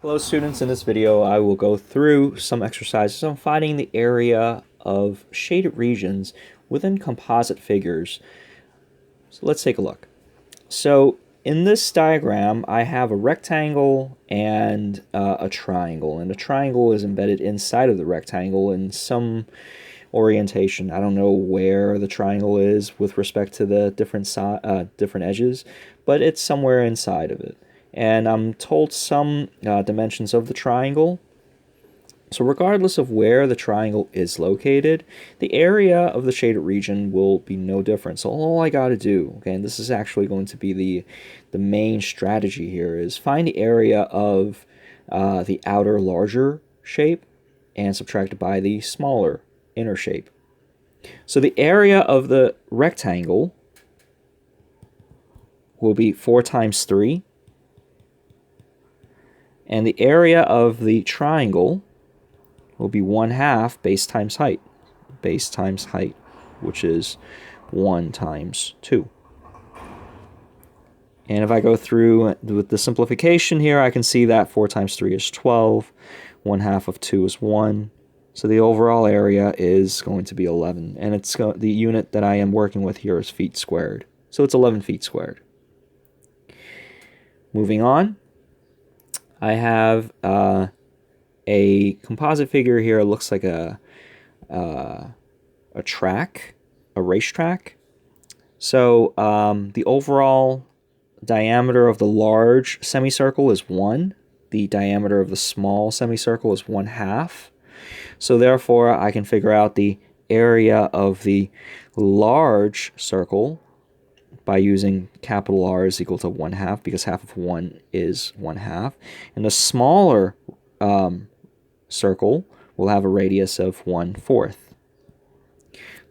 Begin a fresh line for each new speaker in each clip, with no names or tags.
Hello students, in this video I will go through some exercises on finding the area of shaded regions within composite figures. So let's take a look. So in this diagram I have a rectangle and a triangle, and the triangle is embedded inside of the rectangle in some orientation. I don't know where the triangle is with respect to the different edges, but it's somewhere inside of it. And I'm told some dimensions of the triangle. So regardless of where the triangle is located, the area of the shaded region will be no different. So all I got to do, okay, and this is actually going to be the main strategy here, is find the area of the outer larger shape and subtract it by the smaller inner shape. So the area of the rectangle will be 4 times 3. And the area of the triangle will be 1/2 base times height. Base times height, which is 1 times 2. And if I go through with the simplification here, I can see that 4 times 3 is 12. 1/2 of 2 is 1. So the overall area is going to be 11. And the unit that I am working with here is feet squared. So it's 11 feet squared. Moving on. I have a composite figure here. It looks like a track, a racetrack. So the overall diameter of the large semicircle is 1. The diameter of the small semicircle is 1/2. So therefore, I can figure out the area of the large circle by using capital R is equal to 1/2, because half of 1 is 1/2. And the smaller circle will have a radius of 1/4.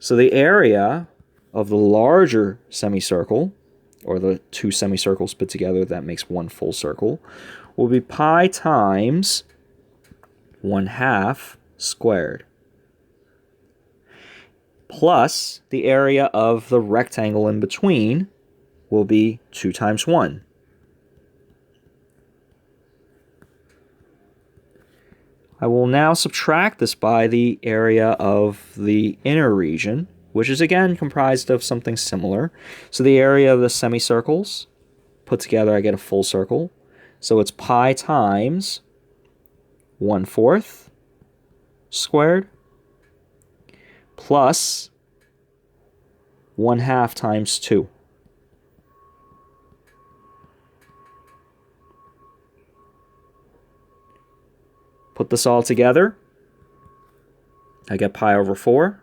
So the area of the larger semicircle, or the two semicircles put together that makes one full circle, will be pi times 1/2 squared, plus the area of the rectangle in between will be 2 times 1. I will now subtract this by the area of the inner region, which is again comprised of something similar. So the area of the semicircles, put together I get a full circle. So it's pi times 1/4 squared plus 1/2 times 2. Put this all together, I get pi over 4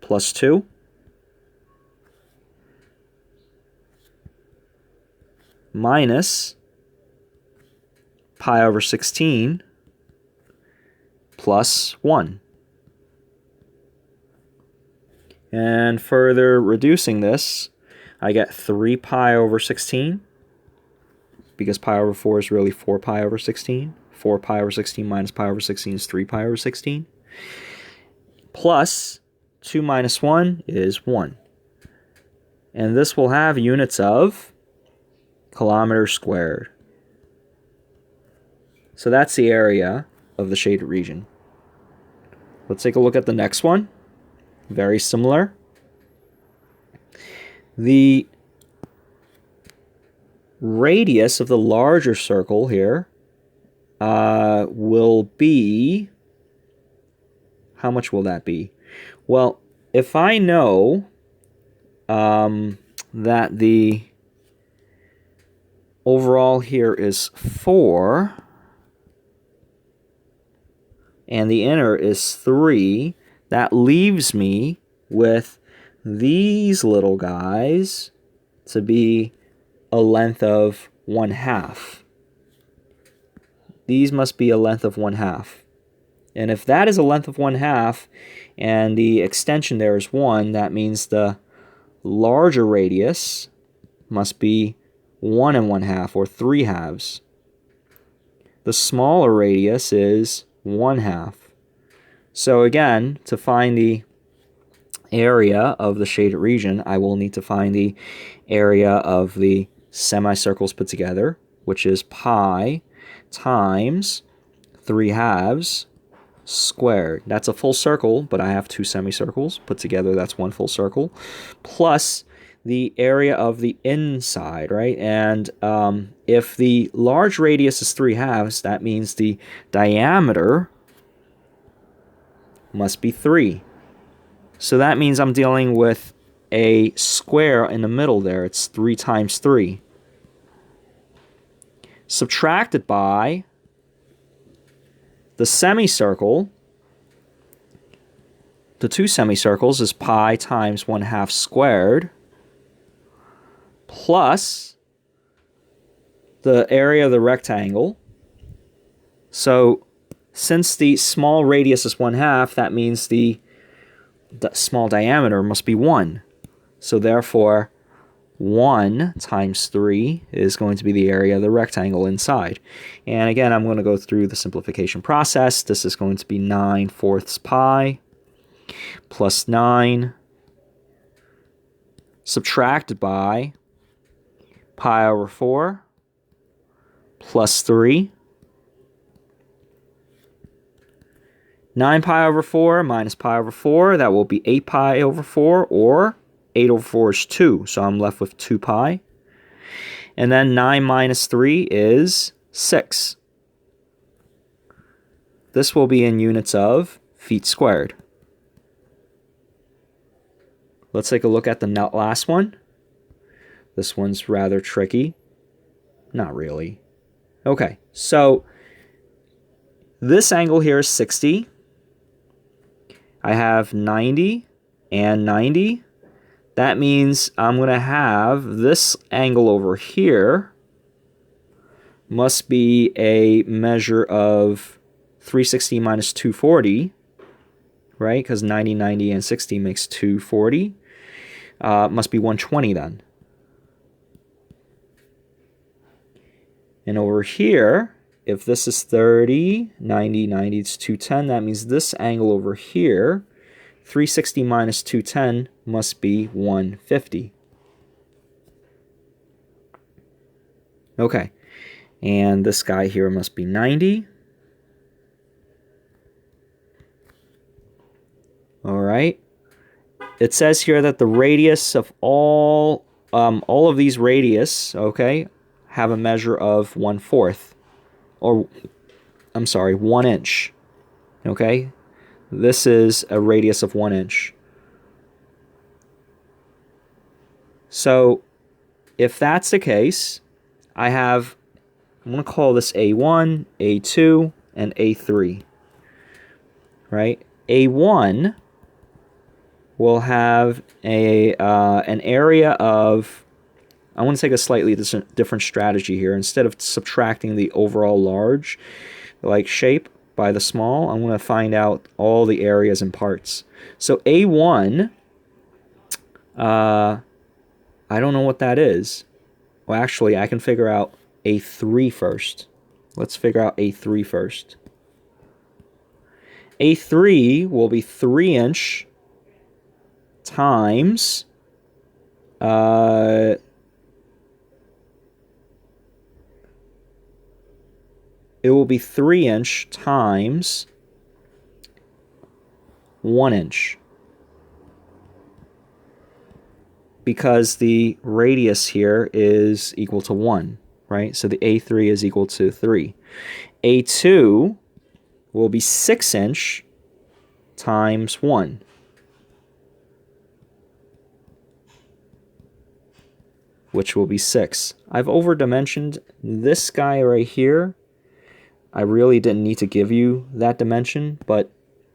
plus 2 minus pi over 16 plus 1. And further reducing this, I get 3 pi over 16, because pi over 4 is really 4 pi over 16. 4 pi over 16 minus pi over 16 is 3 pi over 16. Plus 2 minus 1 is 1. And this will have units of kilometers squared. So that's the area of the shaded region. Let's take a look at the next one. Very similar. The radius of the larger circle here will be, how much will that be? Well, if I know that the overall here is 4 and the inner is 3, that leaves me with these little guys to be a length of 1/2. These must be a length of 1/2. And if that is a length of 1/2 and the extension there is 1, that means the larger radius must be 1 1/2, or 3/2. The smaller radius is 1/2. So again, to find the area of the shaded region, I will need to find the area of the semicircles put together, which is pi times 3/2 squared. That's a full circle, but I have 2 semicircles. Put together, that's 1 full circle. Plus the area of the inside, right? And if the large radius is 3/2, that means the diameter must be 3. So that means I'm dealing with a square in the middle there. It's 3 times 3. Subtracted by the semicircle, the 2 semicircles, is pi times 1/2 squared, plus the area of the rectangle. So since the small radius is 1/2, that means the small diameter must be 1. So therefore, 1 times 3 is going to be the area of the rectangle inside. And again, I'm going to go through the simplification process. This is going to be 9/4 pi plus 9 subtracted by pi over 4 plus 3. 9 pi over 4 minus pi over 4, that will be 8 pi over 4, or 8 over 4 is 2, so I'm left with 2 pi. And then 9 minus 3 is 6. This will be in units of feet squared. Let's take a look at the last one. This one's rather tricky. Not really. Okay, so this angle here is 60. I have 90 and 90. That means I'm going to have this angle over here must be a measure of 360 minus 240, right? Because 90, 90, and 60 makes 240. Must be 120 then. And over here, if this is 30, 90, 90, it's 210. That means this angle over here, 360 minus 210, must be 150. Okay, and this guy here must be 90. All right. It says here that the radius of all of these radius, okay, have a measure of 1/4, or I'm sorry, 1 inch. Okay, this is a radius of 1 inch. So if that's the case, I'm going to call this A1, A2, and A3. Right? A1 will have an area of, I want to take a slightly different strategy here. Instead of subtracting the overall large like shape by the small, I'm going to find out all the areas and parts. So A1, I don't know what that is. Well, actually, I can figure out A3 first. Let's figure out A3 first. A3 will be 3 inch times it will be 3 inch times 1 inch, because the radius here is equal to 1, right? So the A3 is equal to 3. A2 will be 6 inch times 1. Which will be 6. I've overdimensioned this guy right here. I really didn't need to give you that dimension, but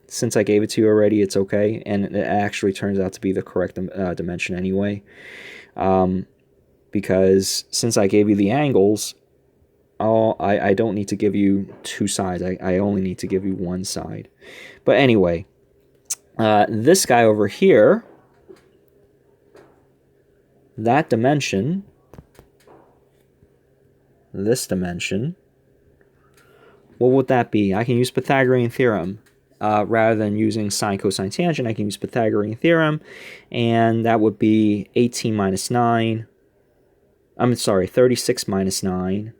since I gave it to you already, it's okay, and it actually turns out to be the correct dimension anyway. Because since I gave you the angles, I don't need to give you 2 sides. I only need to give you 1 side. But anyway, this guy over here, that dimension, this dimension, what would that be? I can use Pythagorean theorem. Rather than using sine, cosine, tangent, I can use Pythagorean theorem, and that would be 18 minus 9. I'm sorry, 36 minus 9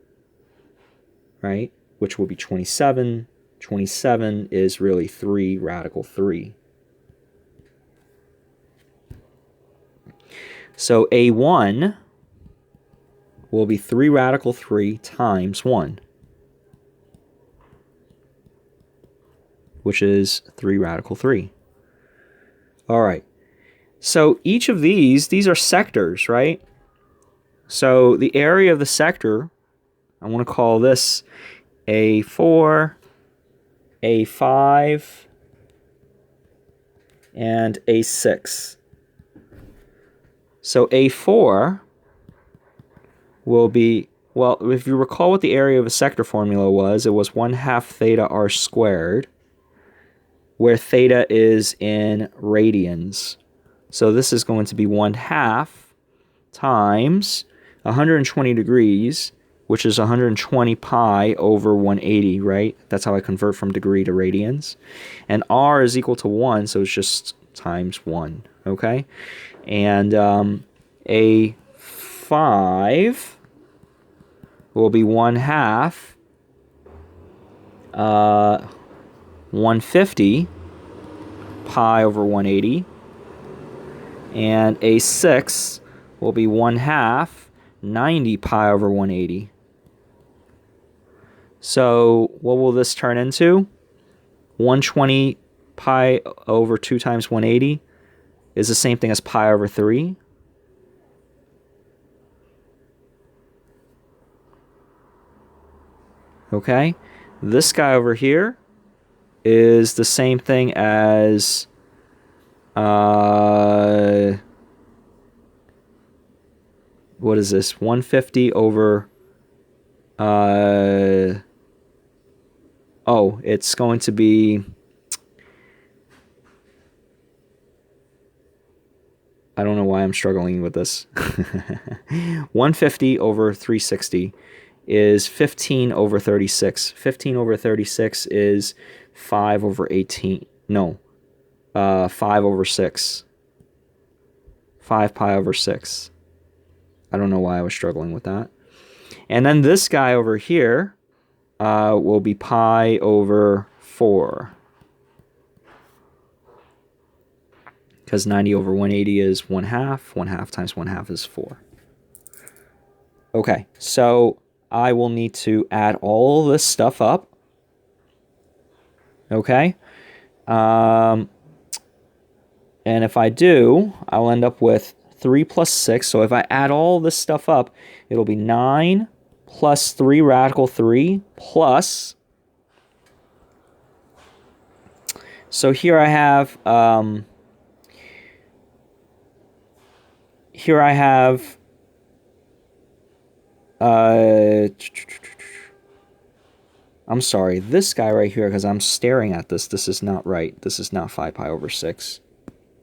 right? Which will be 27. 27 is really 3 radical 3. So A1 will be 3 radical 3 times 1, which is 3 radical 3. All right. So each of these are sectors, right? So the area of the sector, I want to call this A4, A5, and A6. So A4 will be, well, if you recall what the area of a sector formula was, it was 1/2 theta r squared, where theta is in radians. So this is going to be 1/2 times 120 degrees, which is 120 pi over 180, right? That's how I convert from degree to radians. And r is equal to 1, so it's just times 1, okay? And A5 will be 1/2 150 pi over 180. And A6 will be 1/2 90 pi over 180. So what will this turn into? 120 pi over 2 times 180 is the same thing as pi over 3. Okay? This guy over here is the same thing as what is this? 150 over it's going to be, I don't know why I'm struggling with this. 150 over 360 is 15 over 36. 15 over 36 is 5 over 18. No, 5 over 6. 5 pi over 6. I don't know why I was struggling with that. And then this guy over here will be pi over 4. Because 90 over 180 is 1/2. 1/2 times 1/2 is 4. Okay, so I will need to add all this stuff up. Okay? And if I do, I'll end up with 3 plus 6. So if I add all this stuff up, it'll be 9 plus 3 radical 3 plus... So here I have... I'm sorry, this guy right here, because I'm staring at this, this is not right. This is not 5 pi over 6.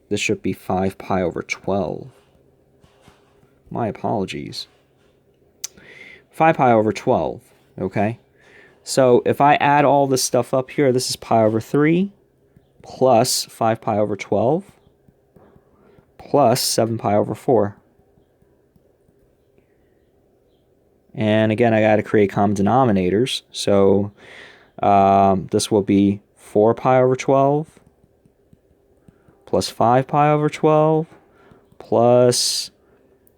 This should be 5 pi over 12. My apologies. 5 pi over 12, okay? So if I add all this stuff up here, this is pi over 3 plus 5 pi over 12 plus 7 pi over 4. And again, I got to create common denominators. So this will be 4 pi over 12 plus 5 pi over 12 plus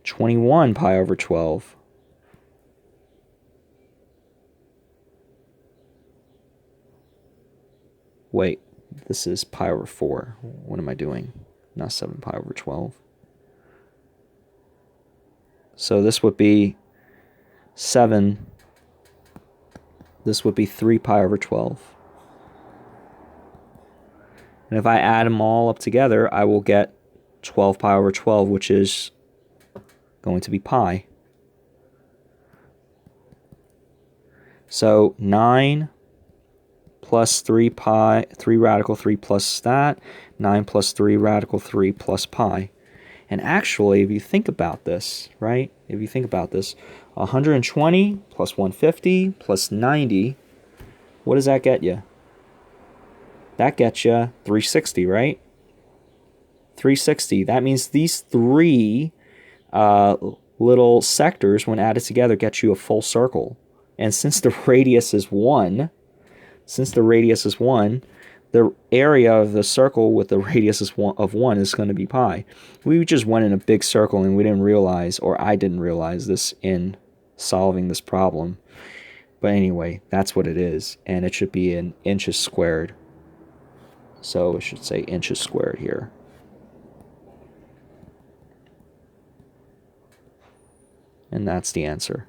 21 pi over 12. Wait, this is pi over 4. What am I doing? Not 7 pi over 12. So this would be 7. This would be 3 pi over 12. And if I add them all up together, I will get 12 pi over 12, which is going to be pi. So 9 plus 3 pi, 3 radical 3 plus that, 9 plus 3 radical 3 plus pi. And actually, if you think about this, right? If you think about this, 120 plus 150 plus 90, what does that get you? That gets you 360, right? 360. That means these three little sectors, when added together, get you a full circle. And since the radius is 1, the area of the circle with the radius of 1 is going to be pi. We just went in a big circle and we didn't realize, or I didn't realize this in solving this problem. But anyway, that's what it is, and it should be in inches squared. So it should say inches squared here. And that's the answer.